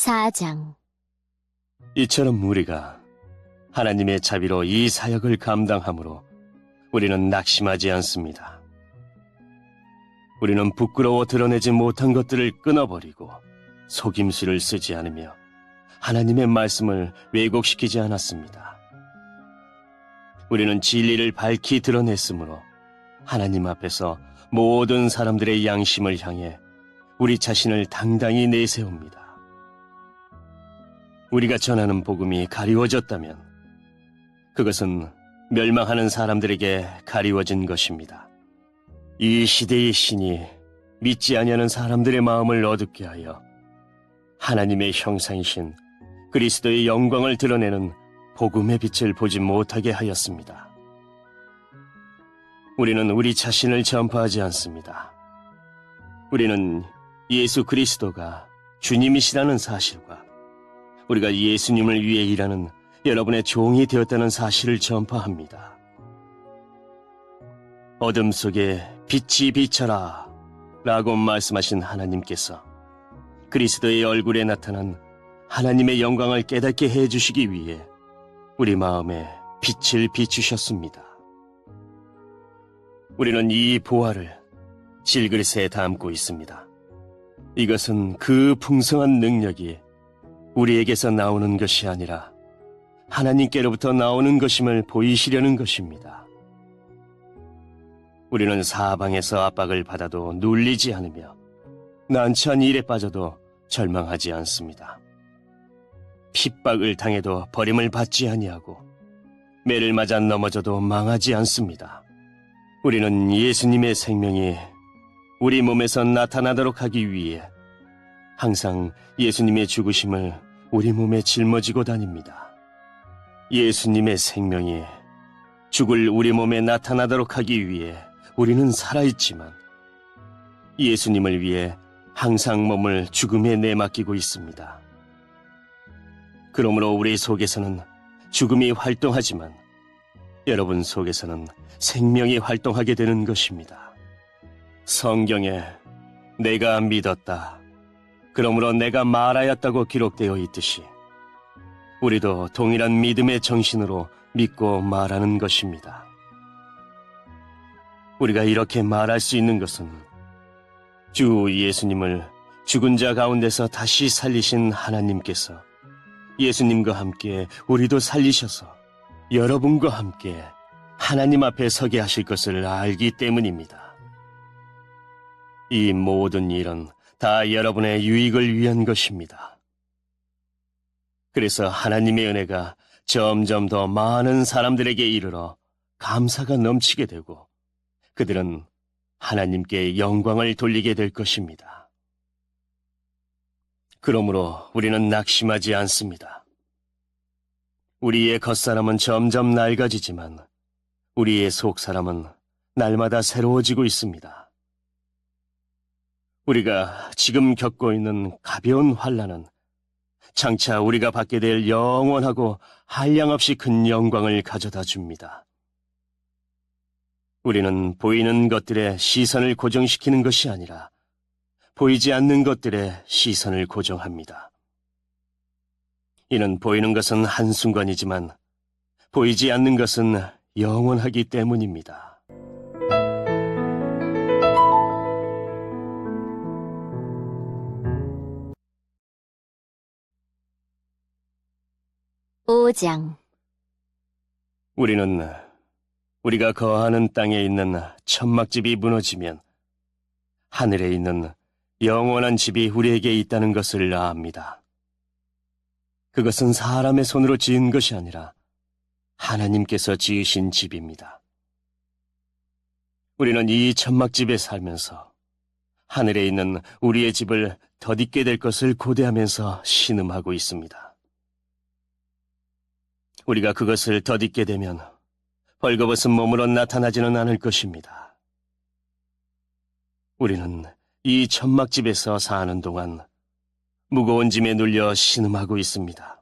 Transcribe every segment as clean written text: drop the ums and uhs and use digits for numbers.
4장. 이처럼 우리가 하나님의 자비로 이 사역을 감당함으로 우리는 낙심하지 않습니다. 우리는 부끄러워 드러내지 못한 것들을 끊어버리고 속임수를 쓰지 않으며 하나님의 말씀을 왜곡시키지 않았습니다. 우리는 진리를 밝히 드러냈으므로 하나님 앞에서 모든 사람들의 양심을 향해 우리 자신을 당당히 내세웁니다. 우리가 전하는 복음이 가리워졌다면 그것은 멸망하는 사람들에게 가리워진 것입니다. 이 시대의 신이 믿지 아니하는 사람들의 마음을 어둡게 하여 하나님의 형상이신 그리스도의 영광을 드러내는 복음의 빛을 보지 못하게 하였습니다. 우리는 우리 자신을 전파하지 않습니다. 우리는 예수 그리스도가 주님이시라는 사실과 우리가 예수님을 위해 일하는 여러분의 종이 되었다는 사실을 전파합니다. 어둠 속에 빛이 비쳐라 라고 말씀하신 하나님께서 그리스도의 얼굴에 나타난 하나님의 영광을 깨닫게 해주시기 위해 우리 마음에 빛을 비추셨습니다. 우리는 이 보화를 질그릇에 담고 있습니다. 이것은 그 풍성한 능력이 우리에게서 나오는 것이 아니라 하나님께로부터 나오는 것임을 보이시려는 것입니다. 우리는 사방에서 압박을 받아도 눌리지 않으며 난처한 일에 빠져도 절망하지 않습니다. 핍박을 당해도 버림을 받지 아니하고 매를 맞아 넘어져도 망하지 않습니다. 우리는 예수님의 생명이 우리 몸에서 나타나도록 하기 위해 항상 예수님의 죽으심을 우리 몸에 짊어지고 다닙니다. 예수님의 생명이 죽을 우리 몸에 나타나도록 하기 위해 우리는 살아있지만 예수님을 위해 항상 몸을 죽음에 내맡기고 있습니다. 그러므로 우리 속에서는 죽음이 활동하지만 여러분 속에서는 생명이 활동하게 되는 것입니다. 성경에 내가 믿었다, 그러므로 내가 말하였다고 기록되어 있듯이 우리도 동일한 믿음의 정신으로 믿고 말하는 것입니다. 우리가 이렇게 말할 수 있는 것은 주 예수님을 죽은 자 가운데서 다시 살리신 하나님께서 예수님과 함께 우리도 살리셔서 여러분과 함께 하나님 앞에 서게 하실 것을 알기 때문입니다. 이 모든 일은 다 여러분의 유익을 위한 것입니다. 그래서 하나님의 은혜가 점점 더 많은 사람들에게 이르러 감사가 넘치게 되고 그들은 하나님께 영광을 돌리게 될 것입니다. 그러므로 우리는 낙심하지 않습니다. 우리의 겉사람은 점점 낡아지지만 우리의 속사람은 날마다 새로워지고 있습니다. 우리가 지금 겪고 있는 가벼운 환난은 장차 우리가 받게 될 영원하고 한량없이 큰 영광을 가져다 줍니다. 우리는 보이는 것들에 시선을 고정시키는 것이 아니라 보이지 않는 것들에 시선을 고정합니다. 이는 보이는 것은 한순간이지만 보이지 않는 것은 영원하기 때문입니다. 5장. 우리는 우리가 거하는 땅에 있는 천막집이 무너지면 하늘에 있는 영원한 집이 우리에게 있다는 것을 압니다. 그것은 사람의 손으로 지은 것이 아니라 하나님께서 지으신 집입니다. 우리는 이 천막집에 살면서 하늘에 있는 우리의 집을 덧입게 될 것을 고대하면서 신음하고 있습니다. 우리가 그것을 덧입게 되면 벌거벗은 몸으로 나타나지는 않을 것입니다. 우리는 이 천막집에서 사는 동안 무거운 짐에 눌려 신음하고 있습니다.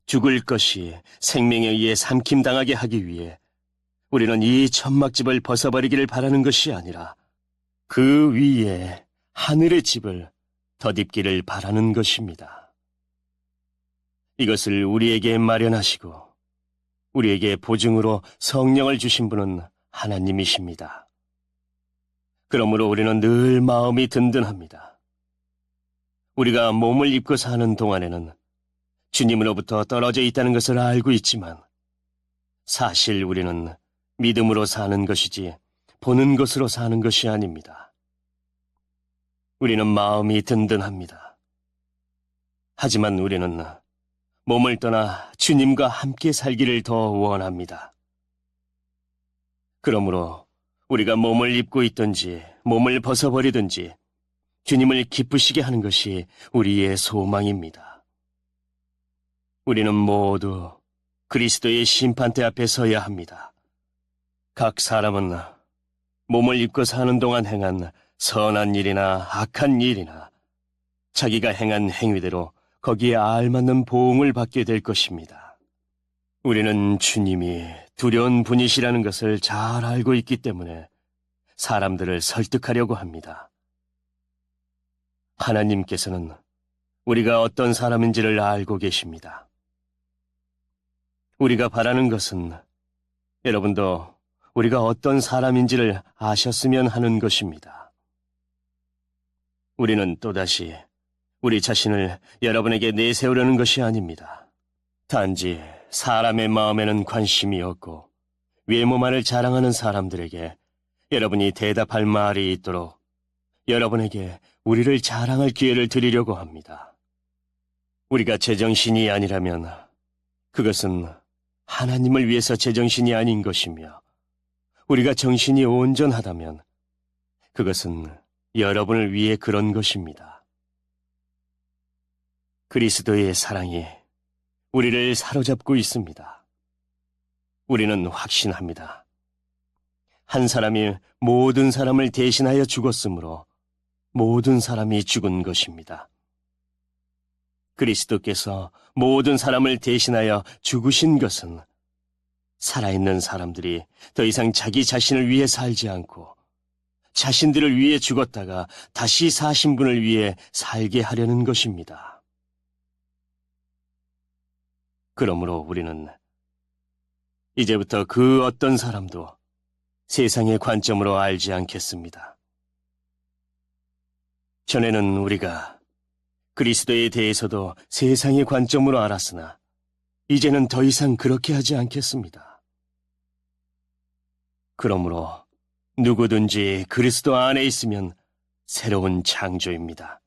죽을 것이 생명에 의해 삼킴당하게 하기 위해 우리는 이 천막집을 벗어버리기를 바라는 것이 아니라 그 위에 하늘의 집을 덧입기를 바라는 것입니다. 이것을 우리에게 마련하시고 우리에게 보증으로 성령을 주신 분은 하나님이십니다. 그러므로 우리는 늘 마음이 든든합니다. 우리가 몸을 입고 사는 동안에는 주님으로부터 떨어져 있다는 것을 알고 있지만 사실 우리는 믿음으로 사는 것이지 보는 것으로 사는 것이 아닙니다. 우리는 마음이 든든합니다. 하지만 우리는 몸을 떠나 주님과 함께 살기를 더 원합니다. 그러므로 우리가 몸을 입고 있든지 몸을 벗어버리든지 주님을 기쁘시게 하는 것이 우리의 소망입니다. 우리는 모두 그리스도의 심판대 앞에 서야 합니다. 각 사람은 몸을 입고 사는 동안 행한 선한 일이나 악한 일이나 자기가 행한 행위대로 거기에 알맞는 보응을 받게 될 것입니다. 우리는 주님이 두려운 분이시라는 것을 잘 알고 있기 때문에 사람들을 설득하려고 합니다. 하나님께서는 우리가 어떤 사람인지를 알고 계십니다. 우리가 바라는 것은 여러분도 우리가 어떤 사람인지를 아셨으면 하는 것입니다. 우리는 또다시 우리 자신을 여러분에게 내세우려는 것이 아닙니다. 단지 사람의 마음에는 관심이 없고 외모만을 자랑하는 사람들에게 여러분이 대답할 말이 있도록 여러분에게 우리를 자랑할 기회를 드리려고 합니다. 우리가 제정신이 아니라면 그것은 하나님을 위해서 제정신이 아닌 것이며 우리가 정신이 온전하다면 그것은 여러분을 위해 그런 것입니다. 그리스도의 사랑이 우리를 사로잡고 있습니다. 우리는 확신합니다. 한 사람이 모든 사람을 대신하여 죽었으므로 모든 사람이 죽은 것입니다. 그리스도께서 모든 사람을 대신하여 죽으신 것은 살아있는 사람들이 더 이상 자기 자신을 위해 살지 않고 자신들을 위해 죽었다가 다시 사신 분을 위해 살게 하려는 것입니다. 그러므로 우리는 이제부터 그 어떤 사람도 세상의 관점으로 알지 않겠습니다. 전에는 우리가 그리스도에 대해서도 세상의 관점으로 알았으나 이제는 더 이상 그렇게 하지 않겠습니다. 그러므로 누구든지 그리스도 안에 있으면 새로운 창조입니다.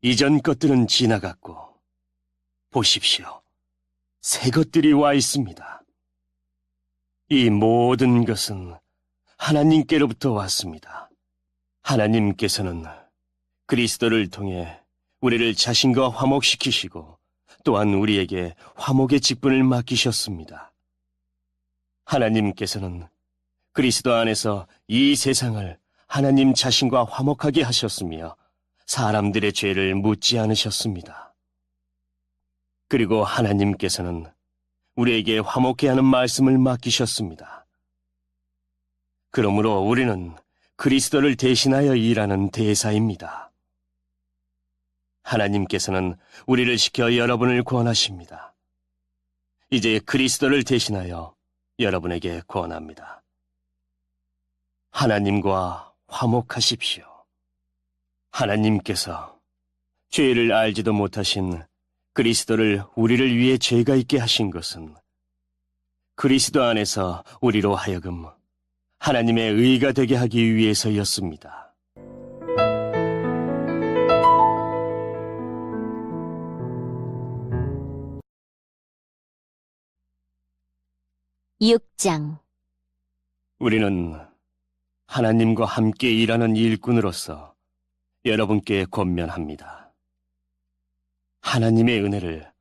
이전 것들은 지나갔고 보십시오. 새 것들이 와 있습니다. 이 모든 것은 하나님께로부터 왔습니다. 하나님께서는 그리스도를 통해 우리를 자신과 화목시키시고 또한 우리에게 화목의 직분을 맡기셨습니다. 하나님께서는 그리스도 안에서 이 세상을 하나님 자신과 화목하게 하셨으며 사람들의 죄를 묻지 않으셨습니다. 그리고 하나님께서는 우리에게 화목케 하는 말씀을 맡기셨습니다. 그러므로 우리는 그리스도를 대신하여 일하는 대사입니다. 하나님께서는 우리를 시켜 여러분을 권하십니다. 이제 그리스도를 대신하여 여러분에게 권합니다. 하나님과 화목하십시오. 하나님께서 죄를 알지도 못하신 그리스도를 우리를 위해 죄가 있게 하신 것은 그리스도 안에서 우리로 하여금 하나님의 의가 되게 하기 위해서였습니다. 6장. 우리는 하나님과 함께 일하는 일꾼으로서 여러분께 권면합니다. 하나님의 은혜를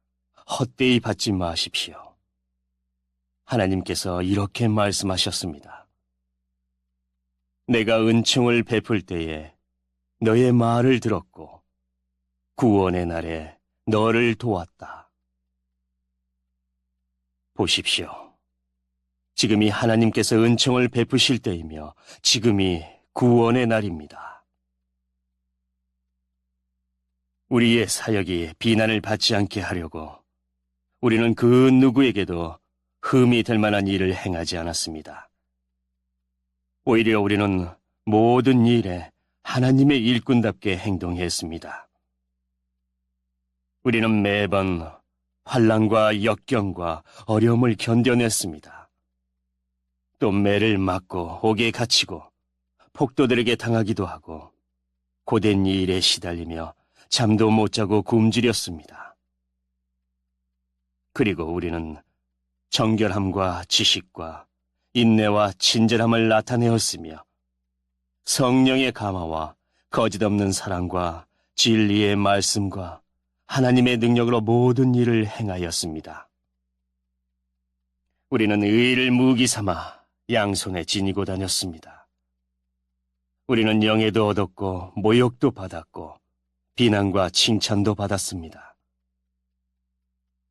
헛되이 받지 마십시오. 하나님께서 이렇게 말씀하셨습니다. 내가 은총을 베풀 때에 너의 말을 들었고 구원의 날에 너를 도왔다. 보십시오. 지금이 하나님께서 은총을 베푸실 때이며 지금이 구원의 날입니다. 우리의 사역이 비난을 받지 않게 하려고 우리는 그 누구에게도 흠이 될 만한 일을 행하지 않았습니다. 오히려 우리는 모든 일에 하나님의 일꾼답게 행동했습니다. 우리는 매번 환난과 역경과 어려움을 견뎌냈습니다. 또 매를 맞고 옥에 갇히고 폭도들에게 당하기도 하고 고된 일에 시달리며 잠도 못 자고 굶주렸습니다. 그리고 우리는 정결함과 지식과 인내와 친절함을 나타내었으며 성령의 감화와 거짓없는 사랑과 진리의 말씀과 하나님의 능력으로 모든 일을 행하였습니다. 우리는 의를 무기 삼아 양손에 지니고 다녔습니다. 우리는 영예도 얻었고 모욕도 받았고 비난과 칭찬도 받았습니다.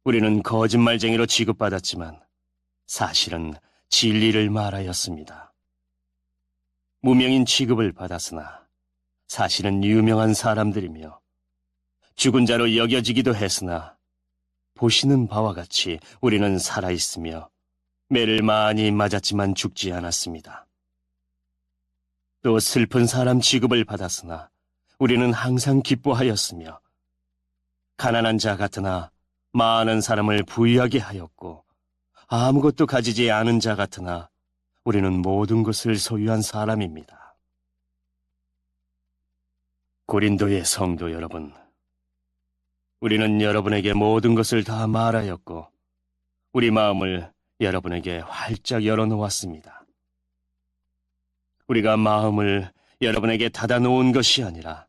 우리는 거짓말쟁이로 취급받았지만 사실은 진리를 말하였습니다. 무명인 취급을 받았으나 사실은 유명한 사람들이며 죽은 자로 여겨지기도 했으나 보시는 바와 같이 우리는 살아있으며 매를 많이 맞았지만 죽지 않았습니다. 또 슬픈 사람 취급을 받았으나 우리는 항상 기뻐하였으며 가난한 자 같으나 많은 사람을 부유하게 하였고 아무것도 가지지 않은 자 같으나 우리는 모든 것을 소유한 사람입니다. 고린도의 성도 여러분, 우리는 여러분에게 모든 것을 다 말하였고 우리 마음을 여러분에게 활짝 열어놓았습니다. 우리가 마음을 여러분에게 닫아놓은 것이 아니라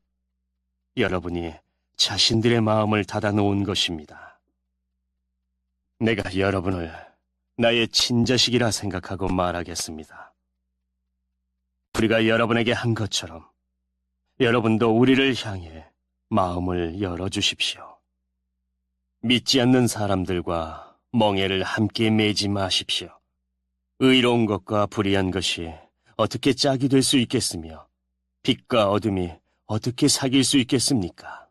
여러분이 자신들의 마음을 닫아놓은 것입니다. 내가 여러분을 나의 친자식이라 생각하고 말하겠습니다. 우리가 여러분에게 한 것처럼 여러분도 우리를 향해 마음을 열어주십시오. 믿지 않는 사람들과 멍에를 함께 매지 마십시오. 의로운 것과 불의한 것이 어떻게 짝이 될 수 있겠으며 빛과 어둠이 어떻게 사귈 수 있겠습니까?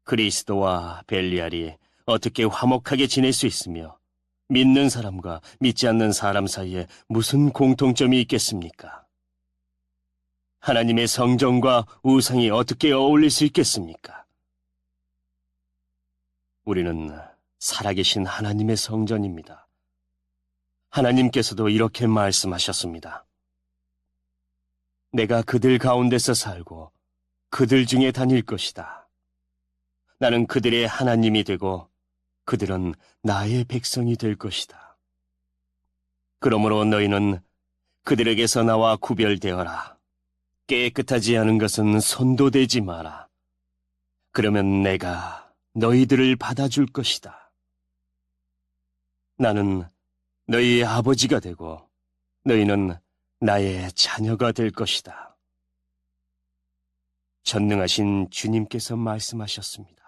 그리스도와 벨리알이 어떻게 화목하게 지낼 수 있으며 믿는 사람과 믿지 않는 사람 사이에 무슨 공통점이 있겠습니까? 하나님의 성전과 우상이 어떻게 어울릴 수 있겠습니까? 우리는 살아계신 하나님의 성전입니다. 하나님께서도 이렇게 말씀하셨습니다. 내가 그들 가운데서 살고 그들 중에 다닐 것이다. 나는 그들의 하나님이 되고 그들은 나의 백성이 될 것이다. 그러므로 너희는 그들에게서 나와 구별되어라. 깨끗하지 않은 것은 손도 대지 마라. 그러면 내가 너희들을 받아줄 것이다. 나는 너희의 아버지가 되고 너희는 나의 자녀가 될 것이다. 전능하신 주님께서 말씀하셨습니다.